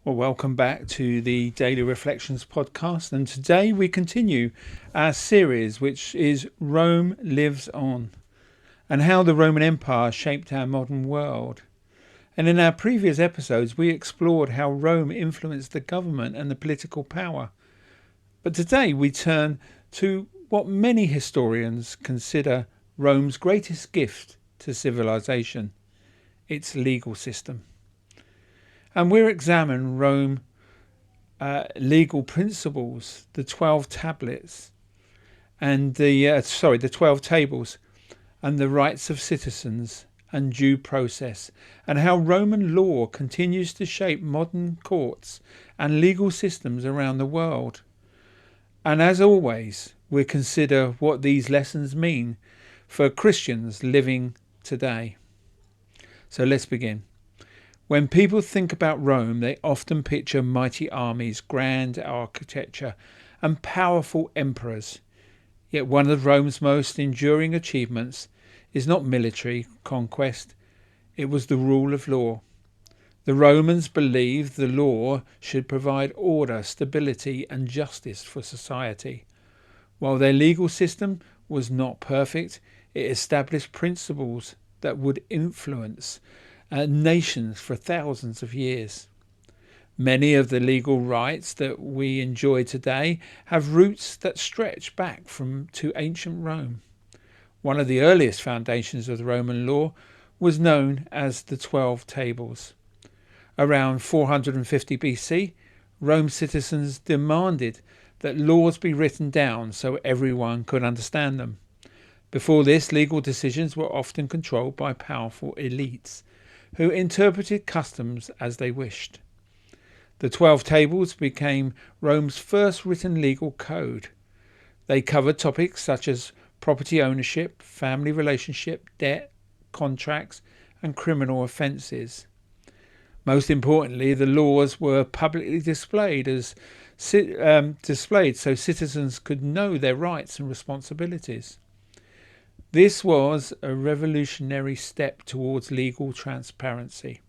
Well, welcome back to the Daily Reflections podcast. And today we continue our series, which is Rome Lives On, and how the Roman Empire shaped our modern world. And in our previous episodes, we explored how Rome influenced the government and the political power. But today we turn to what many historians consider Rome's greatest gift to civilization, its legal system. And we'll examine Rome legal principles, the 12 tablets, and the 12 tables, and the rights of citizens and due process, and how Roman law continues to shape modern courts and legal systems around the world. And as always, we'll consider what these lessons mean for Christians living today. So let's begin. When people think about Rome, they often picture mighty armies, grand architecture, and powerful emperors. Yet one of Rome's most enduring achievements is not military conquest, it was the rule of law. The Romans believed the law should provide order, stability, and justice for society. While their legal system was not perfect, it established principles that would influence nations for thousands of years. Many of the legal rights that we enjoy today have roots that stretch back to ancient Rome. One of the earliest foundations of the Roman law was known as the 12 tables. Around 450 BC, Rome's citizens demanded that laws be written down so everyone could understand them. Before this, legal decisions were often controlled by powerful elites who interpreted customs as they wished. The 12 tables became Rome's first written legal code. They covered topics such as property ownership, family relationship, debt, contracts, and criminal offences. Most importantly, the laws were publicly displayed so citizens could know their rights and responsibilities. This was a revolutionary step towards legal transparency.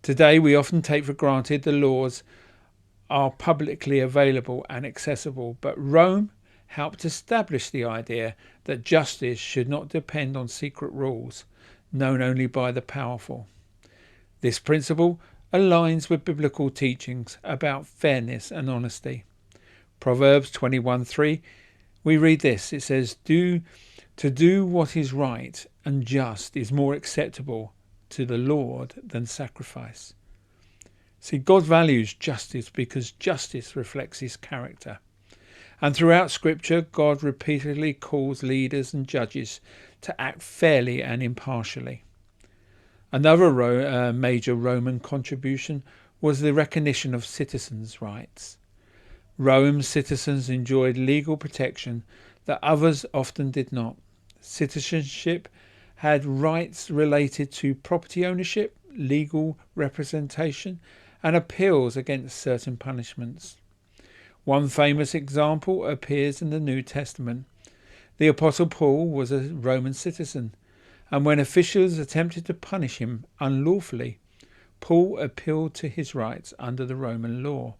Today, we often take for granted the laws are publicly available and accessible, but Rome helped establish the idea that justice should not depend on secret rules known only by the powerful. This principle aligns with biblical teachings about fairness and honesty. Proverbs 21:3, we read this. It says, To do what is right and just is more acceptable to the Lord than sacrifice. See, God values justice because justice reflects his character. And throughout Scripture, God repeatedly calls leaders and judges to act fairly and impartially. Another major Roman contribution was the recognition of citizens' rights. Rome's citizens enjoyed legal protection that others often did not. Citizenship had rights related to property ownership, legal representation, and appeals against certain punishments. One famous example appears in the New Testament. The Apostle Paul was a Roman citizen, and when officials attempted to punish him unlawfully, Paul appealed to his rights under the Roman law.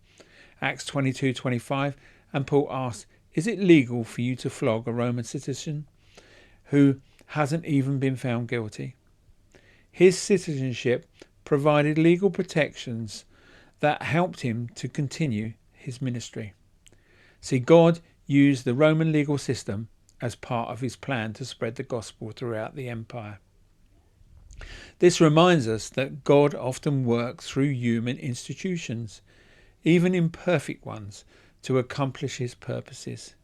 Acts 22:25, and Paul asked, "Is it legal for you to flog a Roman citizen who hasn't even been found guilty?" His citizenship provided legal protections that helped him to continue his ministry. See, God used the Roman legal system as part of his plan to spread the gospel throughout the empire. This reminds us that God often works through human institutions, even imperfect ones, to accomplish his purposes.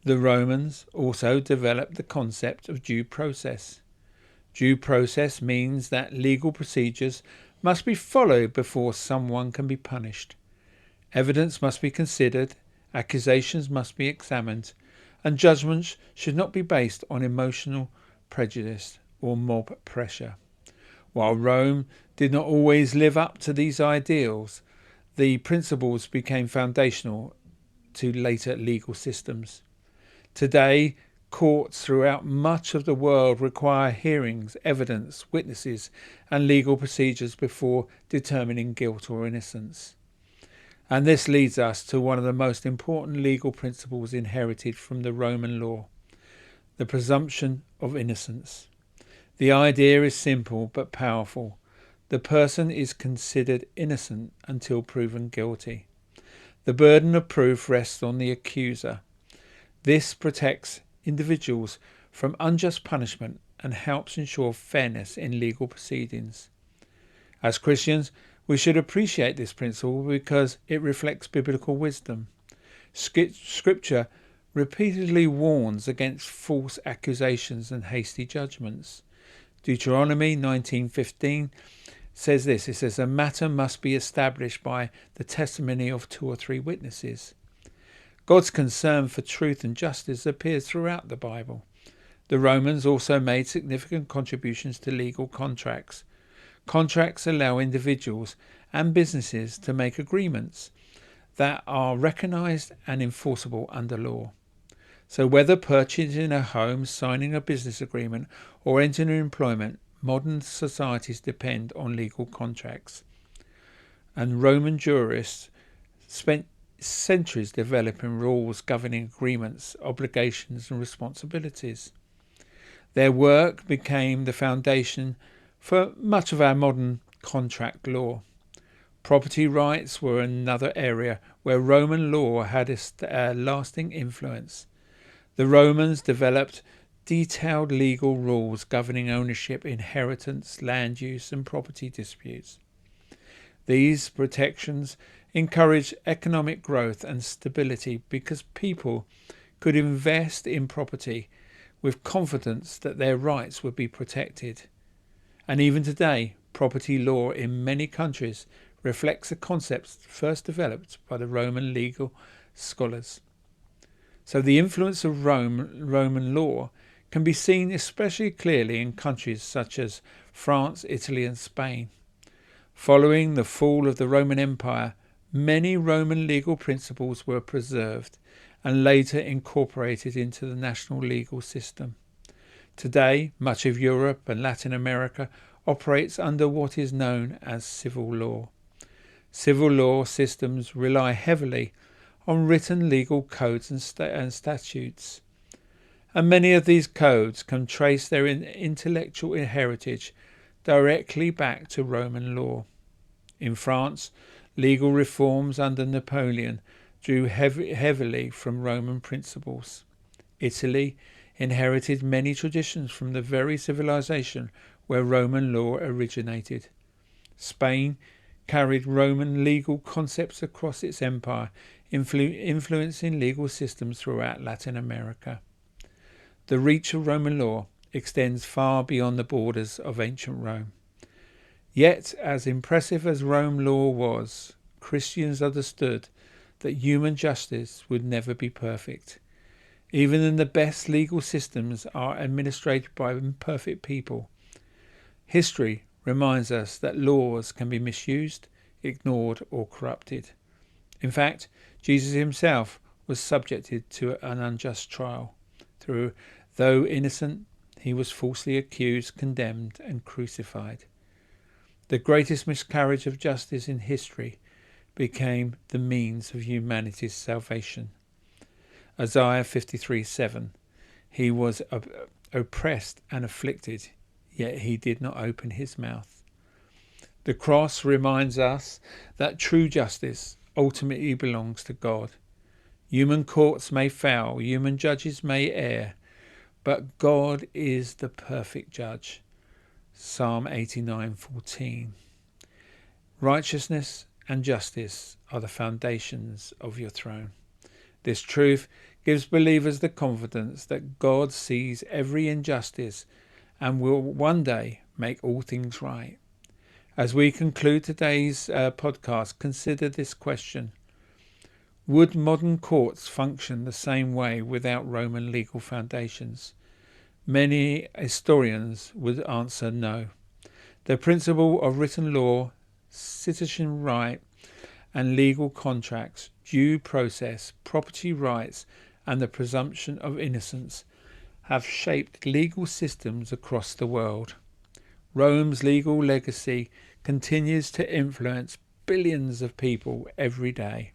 The Romans also developed the concept of due process. Due process means that legal procedures must be followed before someone can be punished. Evidence must be considered, accusations must be examined, and judgments should not be based on emotional prejudice or mob pressure. While Rome did not always live up to these ideals, the principles became foundational to later legal systems. Today, Courts throughout much of the world require hearings, evidence, witnesses, and legal procedures before determining guilt or innocence. And this leads us to one of the most important legal principles inherited from the Roman law, the presumption of innocence. The idea is simple but powerful. The person is considered innocent until proven guilty. The burden of proof rests on the accuser. This protects individuals from unjust punishment and helps ensure fairness in legal proceedings. As Christians, we should appreciate this principle because it reflects biblical wisdom. Scripture repeatedly warns against false accusations and hasty judgments. Deuteronomy 19:15 says this. It says, "A matter must be established by the testimony of 2 or 3 witnesses." God's concern for truth and justice appears throughout the Bible. The Romans also made significant contributions to legal contracts. Contracts allow individuals and businesses to make agreements that are recognized and enforceable under law. So whether purchasing a home, signing a business agreement, or entering employment, modern societies depend on legal contracts. And Roman jurists spent centuries developing rules governing agreements, obligations, and responsibilities. Their work became the foundation for much of our modern contract law. Property rights were another area where Roman law had a lasting influence. The Romans developed detailed legal rules governing ownership, inheritance, land use, and property disputes. These protections encouraged economic growth and stability because people could invest in property with confidence that their rights would be protected. And even today, property law in many countries reflects the concepts first developed by the Roman legal scholars. So the influence of Roman law can be seen especially clearly in countries such as France, Italy, and Spain. Following the fall of the Roman Empire, many Roman legal principles were preserved and later incorporated into the national legal system. Today, much of Europe and Latin America operates under what is known as civil law. Civil law systems rely heavily on written legal codes and statutes. And many of these codes can trace their intellectual heritage directly back to Roman law. In France, legal reforms under Napoleon drew heavily from Roman principles. Italy inherited many traditions from the very civilization where Roman law originated. Spain carried Roman legal concepts across its empire, influencing legal systems throughout Latin America. The reach of Roman law extends far beyond the borders of ancient Rome. Yet, as impressive as Rome law was, Christians understood that human justice would never be perfect. Even in the best legal systems are administered by imperfect people. History reminds us that laws can be misused, ignored, or corrupted. In fact, Jesus himself was subjected to an unjust trial. Though innocent, he was falsely accused, condemned, and crucified. The greatest miscarriage of justice in history became the means of humanity's salvation. Isaiah 53:7. He was oppressed and afflicted, yet he did not open his mouth. The cross reminds us that true justice ultimately belongs to God. Human courts may fail, human judges may err, but God is the perfect judge. Psalm 89:14. Righteousness and justice are the foundations of your throne. This truth gives believers the confidence that God sees every injustice and will one day make all things right. As we conclude today's podcast, consider this question. Would modern courts function the same way without Roman legal foundations? Many historians would answer no. The principle of written law, citizen right, and legal contracts, due process, property rights, and the presumption of innocence have shaped legal systems across the world. Rome's legal legacy continues to influence billions of people every day.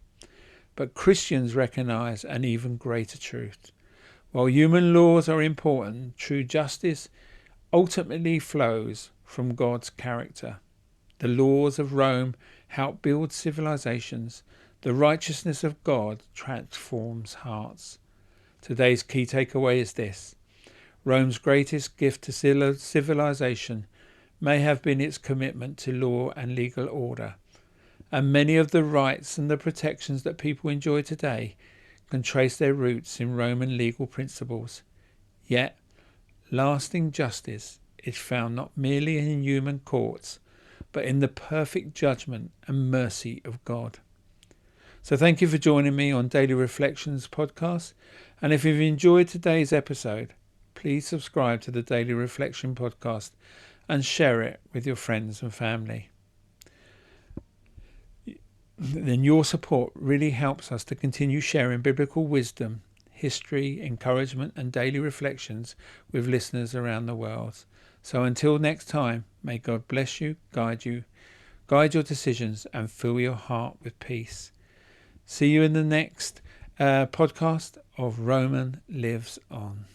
But Christians recognize an even greater truth. While human laws are important, true justice ultimately flows from God's character. The laws of Rome help build civilizations. The righteousness of God transforms hearts. Today's key takeaway is this: Rome's greatest gift to civilization may have been its commitment to law and legal order, and many of the rights and the protections that people enjoy today can trace their roots in Roman legal principles. Yet, lasting justice is found not merely in human courts, but in the perfect judgment and mercy of God. So thank you for joining me on Daily Reflections podcast. And if you've enjoyed today's episode, please subscribe to the Daily Reflection podcast and share it with your friends and family. Then your support really helps us to continue sharing biblical wisdom, history, encouragement and daily reflections with listeners around the world. So until next time, may God bless you, guide your decisions and fill your heart with peace. See you in the next podcast of Roman Lives On.